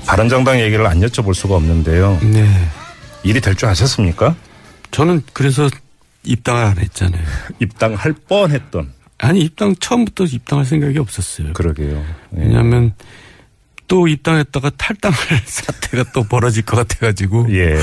바른정당 얘기를 안 여쭤볼 수가 없는데요. 네. 일이 될 줄 아셨습니까? 저는 그래서 입당을 안 했잖아요. 입당할 뻔했던. 아니 처음부터 입당할 생각이 없었어요. 그러게요. 예. 왜냐하면 또 입당했다가 탈당할 사태가 또 벌어질 것 같아가지고. 예.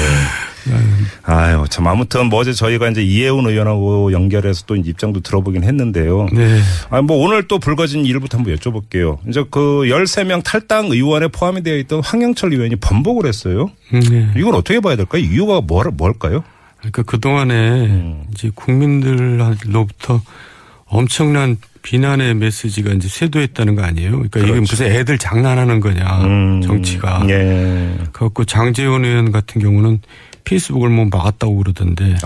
아유, 참, 아무튼 뭐 어제 저희가 이제 이혜훈 의원하고 연결해서 또 입장도 들어보긴 했는데요. 네. 뭐 오늘 또 불거진 일부터 한번 여쭤볼게요. 이제 그 13명 탈당 의원에 포함이 되어 있던 황영철 의원이 번복을 했어요. 네. 이건 어떻게 봐야 될까요? 이유가 뭘까요? 그러니까 그동안에 이제 국민들로부터 엄청난 비난의 메시지가 이제 쇄도했다는 거 아니에요? 그러니까 그렇죠. 이게 무슨 애들 장난하는 거냐, 정치가. 예. 그래갖고 장제원 의원 같은 경우는 페이스북을 뭐 막았다고 그러던데.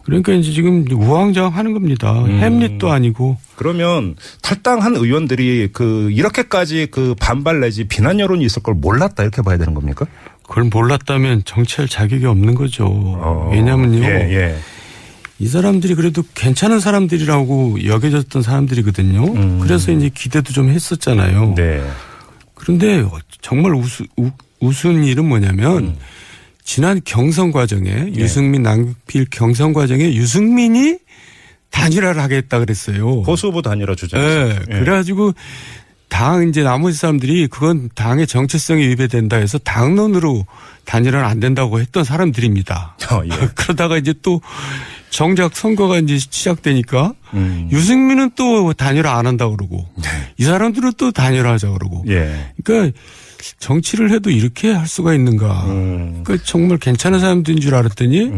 그러니까 이제 지금 우왕좌왕하는 겁니다. 햄릿도 아니고. 그러면 탈당한 의원들이 이렇게까지 반발 내지 비난 여론이 있을 걸 몰랐다 이렇게 봐야 되는 겁니까? 그걸 몰랐다면 정치할 자격이 없는 거죠. 왜냐면요. 예. 이 사람들이 그래도 괜찮은 사람들이라고 여겨졌던 사람들이거든요. 그래서 이제 기대도 좀 했었잖아요. 네. 그런데 정말 우스운 일은 뭐냐면 지난 경선 과정에 유승민 남필 경선 과정에 유승민이 단일화를 하겠다 그랬어요. 보수 후보 단일화 주장했어요. 네. 그래가지고 당 이제 나머지 사람들이 그건 당의 정체성에 위배된다 해서 당론으로 단일화는 안 된다고 했던 사람들입니다. 예. 그러다가 이제 또 정작 선거가 이제 시작되니까 유승민은 또 단일화 안 한다고 그러고 이 사람들은 또 단일화 하자 그러고. 예. 그러니까 정치를 해도 이렇게 할 수가 있는가. 그러니까 정말 괜찮은 사람들인 줄 알았더니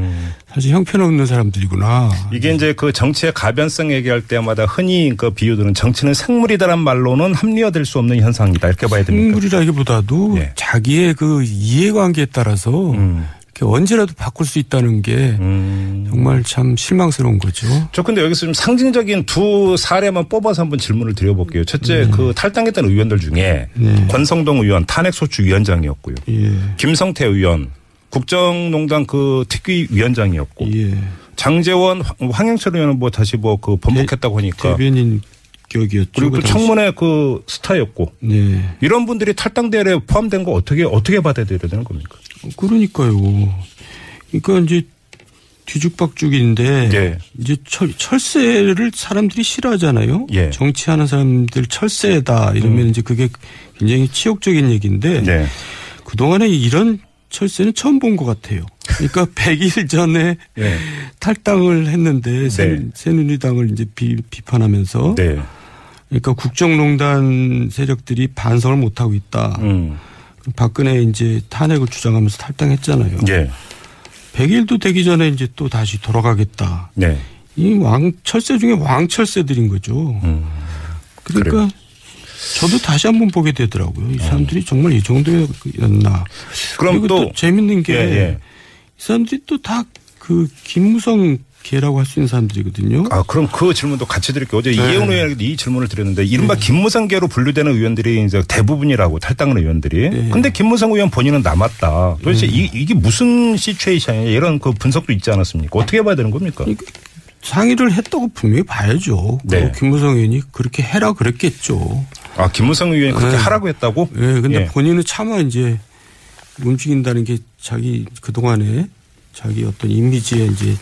사실 형편없는 사람들이구나. 이게 이제 정치의 가변성 얘기할 때마다 흔히 비유들은 정치는 생물이다란 말로는 합리화될 수 없는 현상이다 이렇게 봐야 됩니까? 생물이라기보다도 예. 자기의 이해관계에 따라서 언제라도 바꿀 수 있다는 게 정말 참 실망스러운 거죠. 저 근데 여기서 좀 상징적인 두 사례만 뽑아서 한번 질문을 드려볼게요. 첫째, 탈당했던 의원들 중에 권성동 의원 탄핵소추위원장이었고요. 예. 김성태 의원 국정농단 특위위원장이었고 예. 장제원 황영철 의원은 다시 번복했다고 하니까 대변인 격이었죠. 그리고 또 청문회 스타였고 네. 이런 분들이 탈당 대회에 포함된 거 어떻게 받아들여야 되는 겁니까? 그러니까요. 그러니까 이제 뒤죽박죽인데 예. 이제 철새를 사람들이 싫어하잖아요. 예. 정치하는 사람들 철새다 이러면 이제 그게 굉장히 치욕적인 얘기인데 예. 그동안에 이런 철새는 처음 본 것 같아요. 그러니까 100일 전에 예. 탈당을 했는데 네. 새누리당을 이제 비판하면서 네. 그러니까 국정농단 세력들이 반성을 못하고 있다. 박근혜 이제 탄핵을 주장하면서 탈당했잖아요. 예. 100일도 되기 전에 이제 또 다시 돌아가겠다. 네. 이 철새 중에 왕철새들인 거죠. 그러니까 그래요. 저도 다시 한번 보게 되더라고요. 이 사람들이 정말 이 정도였나. 그럼 그리고 또 재밌는 게 이 사람들이 또 다 김무성 계라고 할 수 있는 사람들이거든요. 그럼 그 질문도 같이 드릴게요. 어제 이혜훈 의원에게 이 질문을 드렸는데 이른바 김무성계로 분류되는 의원들이 이제 대부분이라고 탈당한 의원들이. 근데 김무성 의원 본인은 남았다. 도대체 이게 무슨 시츄에이션이냐 이런 분석도 있지 않았습니까? 어떻게 봐야 되는 겁니까? 상의를 했다고 분명히 봐야죠. 네. 김무성 의원이 그렇게 해라 그랬겠죠. 김무성 의원이 그렇게 하라고 했다고? 네. 근데 본인은 차마 이제 움직인다는 게 자기 그동안에 자기 어떤 이미지에 이제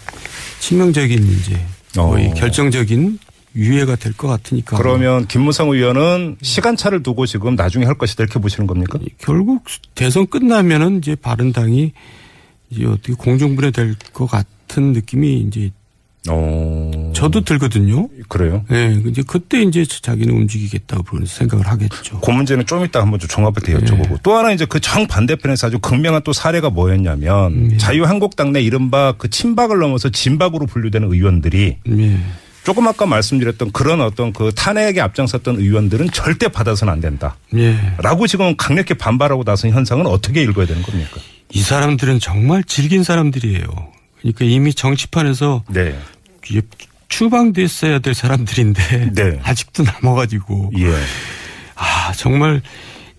치명적인 이제 거의 결정적인 유예가 될 것 같으니까. 그러면 김무성 의원은 시간차를 두고 지금 나중에 할 것이다 이렇게 보시는 겁니까? 결국 대선 끝나면은 이제 바른당이 이제 어떻게 공중분해될 것 같은 느낌이 이제 저도 들거든요. 그래요? 네. 이제 그때 이제 자기는 움직이겠다고 생각을 하겠죠. 그 문제는 좀 이따 한번 좀 종합부터 여쭤보고. 네. 또 하나 이제 정반대편에서 아주 극명한 또 사례가 뭐였냐면 자유한국당 내 이른바 친박을 넘어서 진박으로 분류되는 의원들이 조금 아까 말씀드렸던 그런 어떤 탄핵에 앞장섰던 의원들은 절대 받아서는 안 된다. 라고 지금 강력히 반발하고 나선 현상은 어떻게 읽어야 되는 겁니까? 이 사람들은 정말 질긴 사람들이에요. 그러니까 이미 정치판에서 추방됐어야 될 사람들인데 아직도 남아가지고 정말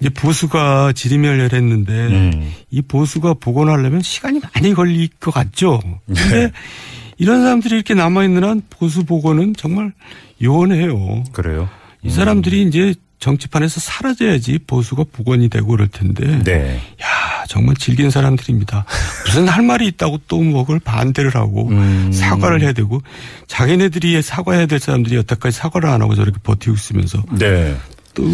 이제 보수가 지리멸렬했는데 이 보수가 복원하려면 시간이 많이 걸릴 것 같죠. 그런데 이런 사람들이 이렇게 남아있는 한 보수 복원은 정말 요원해요. 그래요? 이 사람들이 이제 정치판에서 사라져야지 보수가 복원이 되고 그럴 텐데. 네. 야, 정말 질긴 사람들입니다. 무슨 할 말이 있다고 또 뭐 그걸 반대를 하고 사과를 해야 되고 자기네들이 사과해야 될 사람들이 여태까지 사과를 안 하고 저렇게 버티고 있으면서. 네. 또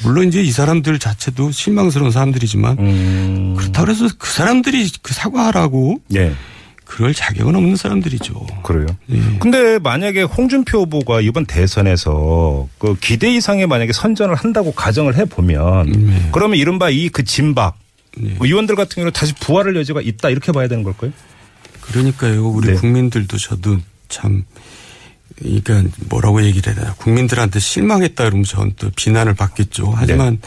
물론 이제 이 사람들 자체도 실망스러운 사람들이지만 그렇다고 해서 그 사람들이 그 사과하라고. 네. 그럴 자격은 없는 사람들이죠. 그래요. 예. 근데 만약에 홍준표 후보가 이번 대선에서 그 기대 이상의 만약에 선전을 한다고 가정을 해보면 그러면 이른바 이 그 진박 의원들 같은 경우는 다시 부활할 여지가 있다 이렇게 봐야 되는 걸까요? 그러니까요. 우리 국민들도 저도 참 그러니까 뭐라고 얘기를 해야 되나. 국민들한테 실망했다 그러면 저는 또 비난을 받겠죠. 하지만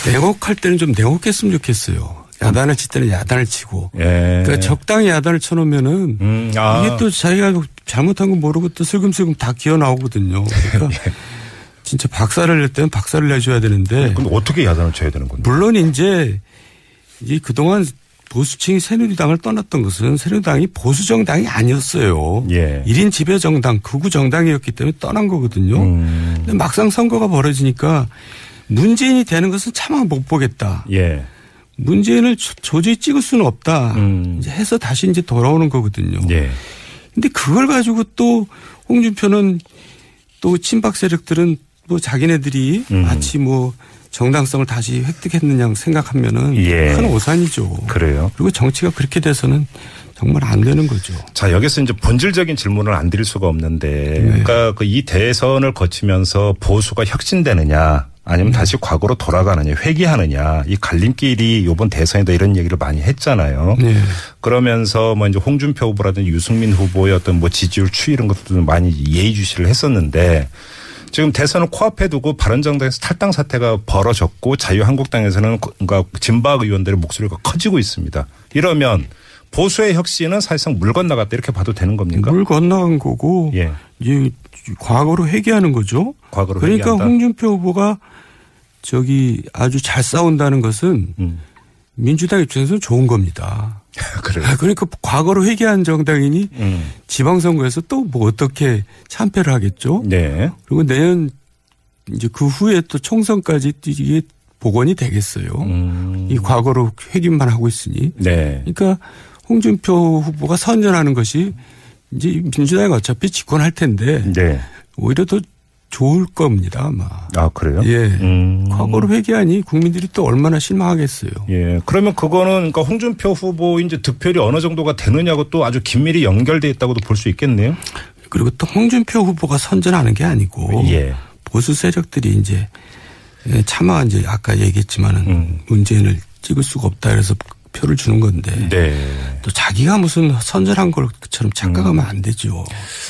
냉혹할 때는 좀 냉혹했으면 좋겠어요. 야단을 칠 때는 야단을 치고. 예. 그러니까 적당히 야단을 쳐놓으면은 이게 또 자기가 잘못한 거 모르고 또 슬금슬금 다 기어 나오거든요. 그러니까 진짜 박살을 낼 때는 박살을 내줘야 되는데. 그럼 어떻게 야단을 쳐야 되는 건데? 물론 이제 그동안 보수층이 새누리당을 떠났던 것은 새누리당이 보수 정당이 아니었어요. 예. 1인 지배 정당, 극우 정당이었기 때문에 떠난 거거든요. 근데 막상 선거가 벌어지니까 문재인이 되는 것은 차마 못 보겠다. 예. 문재인을 도저히 찍을 수는 없다. 이제 해서 다시 이제 돌아오는 거거든요. 예. 근데 그걸 가지고 또 홍준표는 또 친박 세력들은 뭐 자기네들이 마치 뭐 정당성을 다시 획득했느냐 생각하면은 큰 오산이죠. 그래요. 그리고 정치가 그렇게 돼서는 정말 안 되는 거죠. 자, 여기서 이제 본질적인 질문을 안 드릴 수가 없는데 그러니까 그 이 대선을 거치면서 보수가 혁신되느냐 아니면 다시 과거로 돌아가느냐 회귀하느냐 이 갈림길이 이번 대선이다 이런 얘기를 많이 했잖아요. 네. 그러면서 뭐 이제 홍준표 후보라든지 유승민 후보의 어떤 뭐 지지율 추이 이런 것들도 많이 예의주시를 했었는데 지금 대선을 코앞에 두고 바른정당에서 탈당 사태가 벌어졌고 자유한국당에서는 그러니까 진박 의원들의 목소리가 커지고 있습니다. 이러면 보수의 혁신은 사실상 물 건너갔다 이렇게 봐도 되는 겁니까? 물 건너간 거고 예. 이제 과거로 회귀하는 거죠. 과거로 그러니까 회귀한다. 홍준표 후보가 아주 잘 싸운다는 것은 민주당 입장에서는 좋은 겁니다. 그래요. 그러니까 과거로 회귀한 정당이니 지방선거에서 또 뭐 어떻게 참패를 하겠죠. 네. 그리고 내년 이제 그 후에 또 총선까지 이게 복원이 되겠어요. 이 과거로 회귀만 하고 있으니. 네. 그러니까 홍준표 후보가 선전하는 것이 이제 민주당이 어차피 집권할 텐데 네. 오히려 더 좋을 겁니다, 아마. 아, 그래요? 예. 과거로 회귀하니 국민들이 또 얼마나 실망하겠어요. 예. 그러면 그거는 그러니까 홍준표 후보 이제 득표율이 어느 정도가 되느냐고 또 아주 긴밀히 연결되어 있다고도 볼 수 있겠네요. 그리고 또 홍준표 후보가 선전하는 게 아니고 예. 보수 세력들이 이제 차마 이제 아까 얘기했지만은 문재인을 찍을 수가 없다 그래서 표를 주는 건데 네. 또 자기가 무슨 선전한 것처럼 착각하면 안 되죠.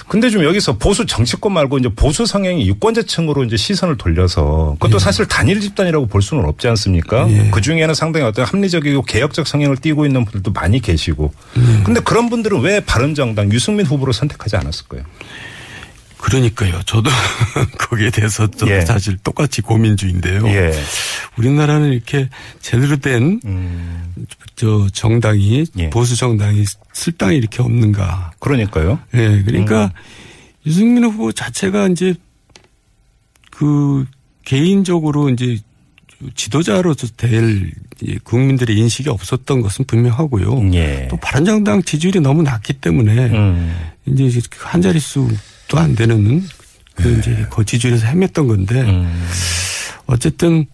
근데 좀 여기서 보수 정치권 말고 이제 보수 성향이 유권자층으로 이제 시선을 돌려서 그것도 사실 단일 집단이라고 볼 수는 없지 않습니까? 그 중에는 상당히 어떤 합리적이고 개혁적 성향을 띠고 있는 분들도 많이 계시고. 근데 그런 분들은 왜 바른정당 유승민 후보를 선택하지 않았을까요? 그러니까요. 저도 거기에 대해서 저도 예. 사실 똑같이 고민 중인데요. 예. 우리나라는 이렇게 제대로 된 정당이 예. 보수 정당이 쓸당이 이렇게 없는가. 그러니까요. 예. 그러니까 유승민 후보 자체가 이제 그 개인적으로 이제 지도자로서 될 국민들의 인식이 없었던 것은 분명하고요. 예. 또 바른정당 지지율이 너무 낮기 때문에 이제 한 자릿수도 안 되는 그 이제 지지율에서 헤맸던 건데 어쨌든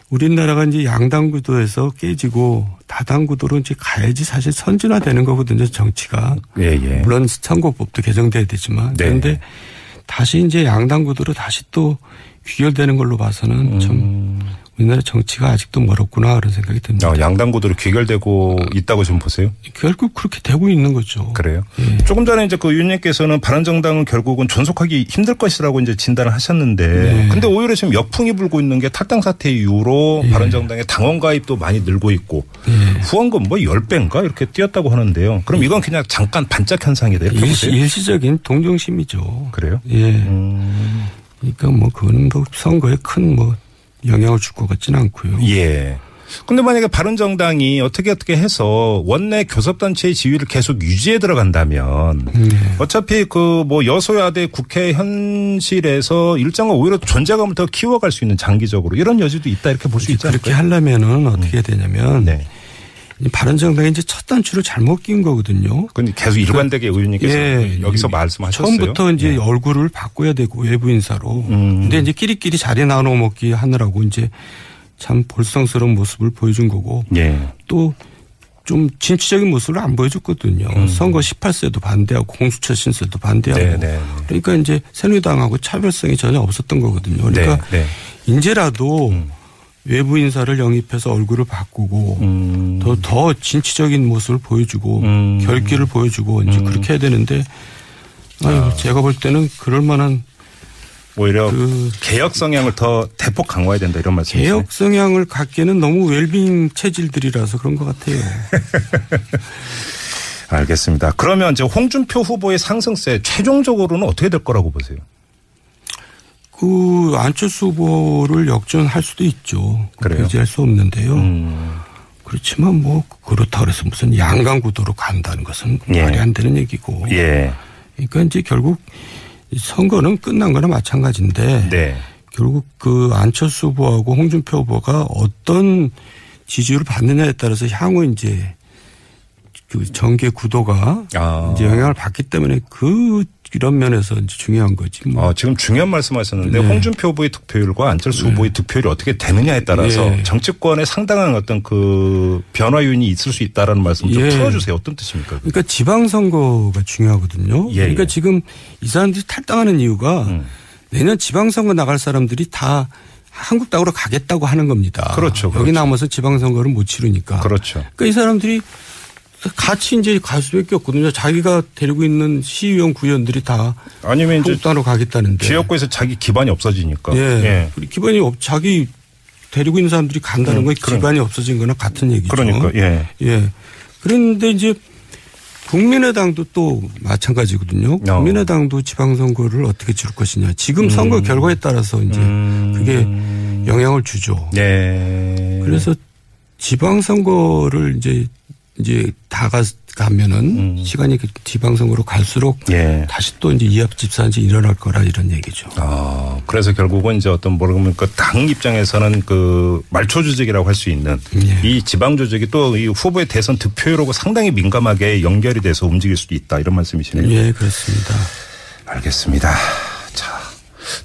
우리나라가 이제 양당 구도에서 깨지고 다당 구도로 이제 가야지 사실 선진화되는 거거든요, 정치가. 예, 예. 물론 선거법도 개정돼야 되지만. 네. 그런데 다시 이제 양당 구도로 다시 또 귀결되는 걸로 봐서는 좀 우리나라 정치가 아직도 멀었구나 그런 생각이 듭니다. 양당 구도로 귀결되고 있다고 좀 보세요? 결국 그렇게 되고 있는 거죠. 그래요? 예. 조금 전에 이제 그 의원님께서는 바른정당은 결국은 존속하기 힘들 것이라고 이제 진단을 하셨는데, 네. 근데 오히려 지금 역풍이 불고 있는 게 탈당 사태 이후로 예. 바른정당의 당원 가입도 많이 늘고 있고, 예. 후원금 뭐 10배인가 이렇게 뛰었다고 하는데요. 그럼 이건 그냥 잠깐 반짝 현상이다 이렇게 보세요? 일시적인 동정심이죠. 그래요? 예. 그러니까 뭐 그거는 뭐 선거에 큰 뭐 영향을 줄 것 같지는 않고요. 예. 근데 만약에 바른정당이 어떻게 해서 원내 교섭단체의 지위를 계속 유지해 들어간다면 어차피 그 뭐 여소야대 국회 현실에서 일정한 오히려 존재감을 더 키워갈 수 있는 장기적으로 이런 여지도 있다 이렇게 볼 수 있지 않을까요? 그렇게 하려면은 어떻게 되냐면 네. 바른정당이 이제 첫 단추를 잘못 낀 거거든요. 근데 계속 일관되게 의원님께서 여기서 말씀하셨어요. 처음부터 이제 얼굴을 바꿔야 되고 외부 인사로. 근데 이제 끼리끼리 자리 나눠 먹기 하느라고 이제 참 볼썽스러운 모습을 보여준 거고. 또 좀 진취적인 모습을 안 보여줬거든요. 선거 18세도 반대하고 공수처 신설도 반대하고. 그러니까 이제 새누리당하고 차별성이 전혀 없었던 거거든요. 그러니까 이제라도 외부 인사를 영입해서 얼굴을 바꾸고 더 진취적인 모습을 보여주고 결기를 보여주고 이제 그렇게 해야 되는데 제가 볼 때는 그럴 만한 오히려 개혁 성향을 더 대폭 강화해야 된다 이런 말씀이시죠? 개혁 성향을 갖기에는 너무 웰빙 체질들이라서 그런 것 같아요. 알겠습니다. 그러면 이제 홍준표 후보의 상승세 최종적으로는 어떻게 될 거라고 보세요? 그 안철수 후보를 역전할 수도 있죠. 그래요? 배제할 수 없는데요. 그렇지만 뭐 그렇다고 해서 무슨 양강구도로 간다는 것은 말이 안 되는 얘기고. 그러니까 이제 결국 선거는 끝난 거나 마찬가지인데 결국 그 안철수 후보하고 홍준표 후보가 어떤 지지율을 받느냐에 따라서 향후 이제 그 정계 구도가 이제 영향을 받기 때문에 이런 면에서 이제 중요한 거지. 지금 중요한 말씀하셨는데 홍준표 후보의 득표율과 안철수 후보의 득표율이 어떻게 되느냐에 따라서 정치권에 상당한 어떤 그 변화 요인이 있을 수 있다라는 말씀 좀 풀어주세요. 어떤 뜻입니까? 그러니까 지방선거가 중요하거든요. 그러니까 지금 이 사람들이 탈당하는 이유가 내년 지방선거 나갈 사람들이 다 한국당으로 가겠다고 하는 겁니다. 그렇죠. 여기 남아서 지방선거를 못 치르니까. 그러니까 이 사람들이 같이 이제 갈 수밖에 없거든요. 자기가 데리고 있는 시의원, 구의원들이 다 아니면 한국당으로 가겠다는데. 지역구에서 자기 기반이 없어지니까. 기반이 자기 데리고 있는 사람들이 간다는 건 기반이 없어진 거나 같은 얘기죠. 그러니까 그런데 이제 국민의당도 또 마찬가지거든요. 국민의당도 지방선거를 어떻게 치를 것이냐. 지금 선거 결과에 따라서 이제 그게 영향을 주죠. 그래서 지방선거를 이제 가면은 시간이 지방선거로 갈수록 다시 또 이제 이합집산이 일어날 거라 이런 얘기죠. 그래서 결국은 이제 어떤 모르면 그 당 입장에서는 그 말초 조직이라고 할 수 있는 이 지방 조직이 또 이 후보의 대선 득표율하고 상당히 민감하게 연결이 돼서 움직일 수도 있다 이런 말씀이시네요. 그렇습니다. 알겠습니다. 자.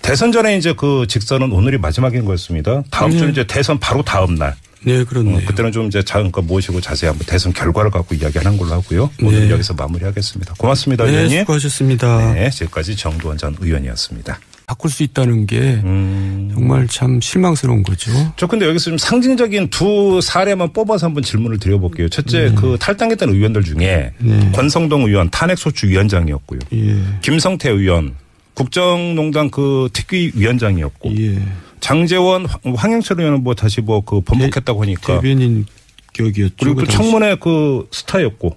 대선 전에 이제 그 직선은 오늘이 마지막인 거였습니다. 다음 주 이제 대선 바로 다음 날. 그렇네요. 그때는 좀 이제 잠깐 모시고 자세히 한번 대선 결과를 갖고 이야기하는 걸로 하고요. 오늘 여기서 마무리하겠습니다. 고맙습니다, 의원님. 수고하셨습니다. 지금까지 정두원 전 의원이었습니다. 바꿀 수 있다는 게 정말 참 실망스러운 거죠. 저 근데 여기서 좀 상징적인 두 사례만 뽑아서 한번 질문을 드려볼게요. 첫째, 그 탈당했던 의원들 중에 권성동 의원 탄핵소추 위원장이었고요. 김성태 의원 국정농단 그 특위위원장이었고. 장제원, 황영철 의원은 뭐 다시 뭐 그 번복했다고 하니까. 대변인 격이었죠. 그리고 또 청문회 그 스타였고.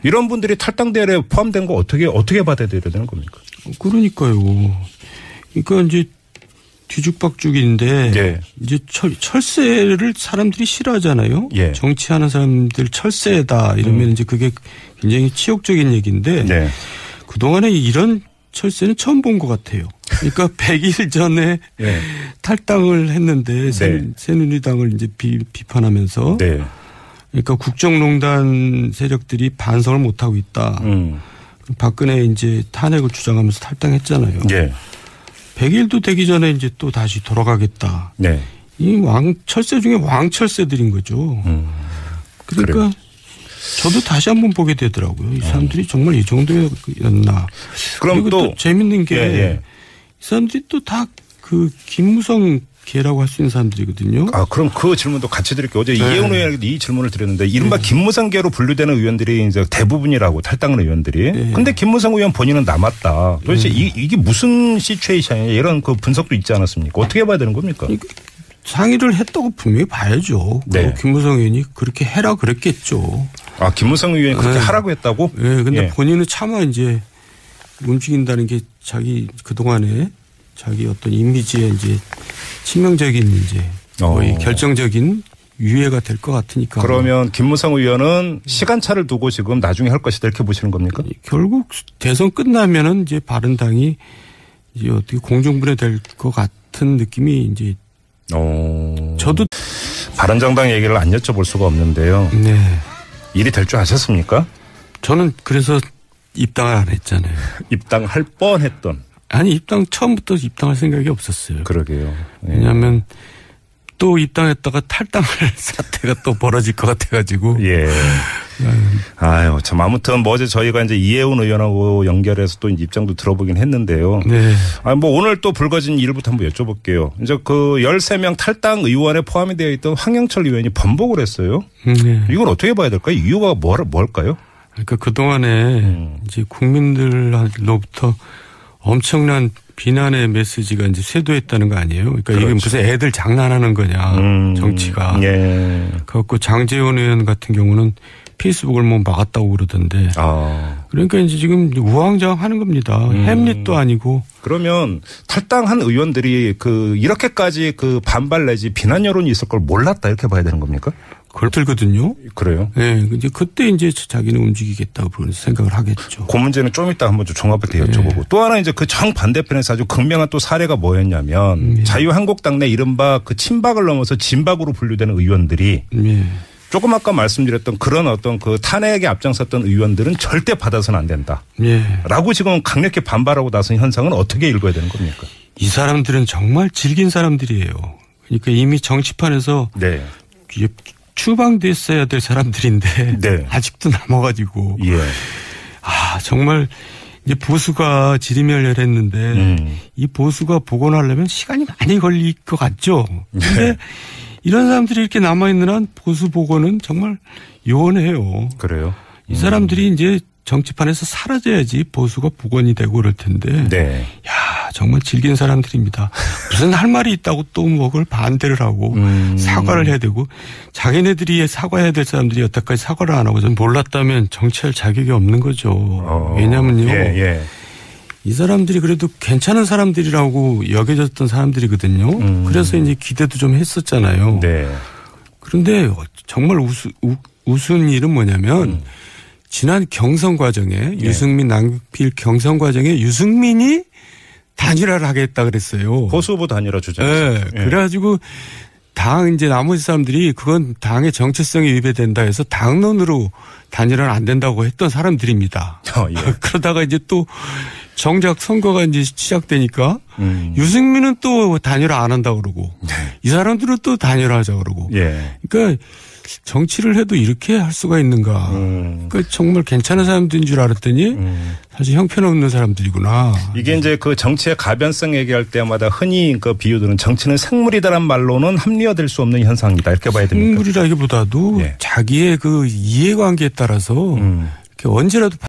이런 분들이 탈당 대회에 포함된 거 어떻게 받아들여야 되는 겁니까? 그러니까요. 그러니까 이제 뒤죽박죽인데 이제 철새를 사람들이 싫어하잖아요. 정치하는 사람들 철새다 이러면 이제 그게 굉장히 치욕적인 얘기인데 그동안에 이런 철새는 처음 본 것 같아요. 그러니까 100일 전에 탈당을 했는데 새누리당을 이제 비판하면서 그러니까 국정농단 세력들이 반성을 못 하고 있다. 박근혜 이제 탄핵을 주장하면서 탈당했잖아요. 100일도 되기 전에 이제 또 다시 돌아가겠다. 이 철새 중에 왕철새들인 거죠. 그러니까 그래요. 저도 다시 한번 보게 되더라고요. 이 사람들이 정말 이 정도였나. 그리고 또 재밌는 게 이 사람들이 또 다 그 김무성 계라고 할 수 있는 사람들이거든요. 그럼 그 질문도 같이 드릴게요. 어제 이혜훈 의원에게 이 질문을 드렸는데 이른바 김무성계로 분류되는 의원들이 이제 대부분이라고 탈당한 의원들이. 근데 김무성 의원 본인은 남았다. 도대체 이게 무슨 시츄에이션이냐 이런 그 분석도 있지 않았습니까? 어떻게 봐야 되는 겁니까? 상의를 했다고 분명히 봐야죠. 김무성 의원이 그렇게 해라 그랬겠죠. 김무성 의원이 그렇게 하라고 했다고? 근데 본인은 차마 이제 움직인다는 게 자기 그동안에 자기 어떤 이미지에 이제 치명적인 이제 거의 결정적인 유예가 될 것 같으니까. 그러면 김무성 의원은 시간차를 두고 지금 나중에 할 것이다 이렇게 보시는 겁니까? 결국 대선 끝나면은 이제 바른당이 이제 어떻게 공중분해 될 것 같은 느낌이 이제. 저도 바른정당 얘기를 안 여쭤볼 수가 없는데요. 네. 일이 될 줄 아셨습니까? 저는 그래서 입당을 안 했잖아요. 입당할 뻔했던. 아니 처음부터 입당할 생각이 없었어요. 그러게요. 예. 왜냐하면 또 입당했다가 탈당할 사태가 또 벌어질 것 같아가지고. 예. 아유, 참, 아무튼 뭐 어제 저희가 이제 이혜훈 의원하고 연결해서 또 입장도 들어보긴 했는데요. 네. 뭐 오늘 또 불거진 일부터 한번 여쭤볼게요. 이제 그 13명 탈당 의원에 포함이 되어 있던 황영철 의원이 번복을 했어요. 네. 이걸 어떻게 봐야 될까요? 이유가 뭘까요? 그러니까 그동안에 이제 국민들로부터 엄청난 비난의 메시지가 이제 쇄도했다는 거 아니에요? 그러니까 그렇죠. 이게 무슨 애들 장난하는 거냐, 정치가. 예. 그래갖고 장제원 의원 같은 경우는 페이스북을 뭐 막았다고 그러던데. 그러니까 이제 지금 우왕좌왕하는 겁니다. 햄릿도 아니고. 그러면 탈당한 의원들이 이렇게까지 반발 내지 비난 여론이 있을 걸 몰랐다 이렇게 봐야 되는 겁니까? 그렇거든요. 그래요? 네. 이제 그때 이제 자기는 움직이겠다고 생각을 하겠죠. 그 문제는 좀 이따 한번 좀 종합해서 여쭤보고. 네. 또 하나 이제 그 정반대편에서 아주 극명한 또 사례가 뭐였냐면 자유한국당 내 이른바 그 친박을 넘어서 진박으로 분류되는 의원들이 조금 아까 말씀드렸던 그런 어떤 그 탄핵에 앞장섰던 의원들은 절대 받아서는 안 된다. 라고 지금 강력히 반발하고 나선 현상은 어떻게 읽어야 되는 겁니까? 이 사람들은 정말 질긴 사람들이에요. 그러니까 이미 정치판에서 추방됐어야 될 사람들인데 아직도 남아가지고 정말 이제 보수가 지리멸렬했는데 이 보수가 복원하려면 시간이 많이 걸릴 것 같죠. 근데 이런 사람들이 이렇게 남아있는 한 보수 복원은 정말 요원해요. 그래요? 이 사람들이 이제 정치판에서 사라져야지 보수가 복원이 되고 그럴 텐데. 야, 정말 질긴 사람들입니다. 무슨 할 말이 있다고 또 뭐 그걸 반대를 하고 사과를 해야 되고 자기네들이 사과해야 될 사람들이 여태까지 사과를 안 하고 전 몰랐다면 정치할 자격이 없는 거죠. 왜냐면요. 이 사람들이 그래도 괜찮은 사람들이라고 여겨졌던 사람들이거든요. 그래서 이제 기대도 좀 했었잖아요. 그런데 정말 우스운 일은 뭐냐면 지난 경선 과정에 유승민 남길 경선 과정에 유승민이 단일화를 하겠다 그랬어요. 보수 후보 단일화 주장했어요. 그래가지고 당 이제 나머지 사람들이 그건 당의 정체성이 위배된다 해서 당론으로 단일화는 안 된다고 했던 사람들입니다. 그러다가 이제 또 정작 선거가 이제 시작되니까 유승민은 또 단일화 안 한다고 그러고 이 사람들은 또 단일화 하자 그러고 그러니까 정치를 해도 이렇게 할 수가 있는가. 그러니까 정말 괜찮은 사람들인 줄 알았더니 사실 형편없는 사람들이구나. 이게 이제 그 정치의 가변성 얘기할 때마다 흔히 그 비유들은 정치는 생물이다란 말로는 합리화될 수 없는 현상이다 이렇게 봐야 됩니까? 생물이라기보다도 자기의 그 이해관계에 따라서 이렇게 언제라도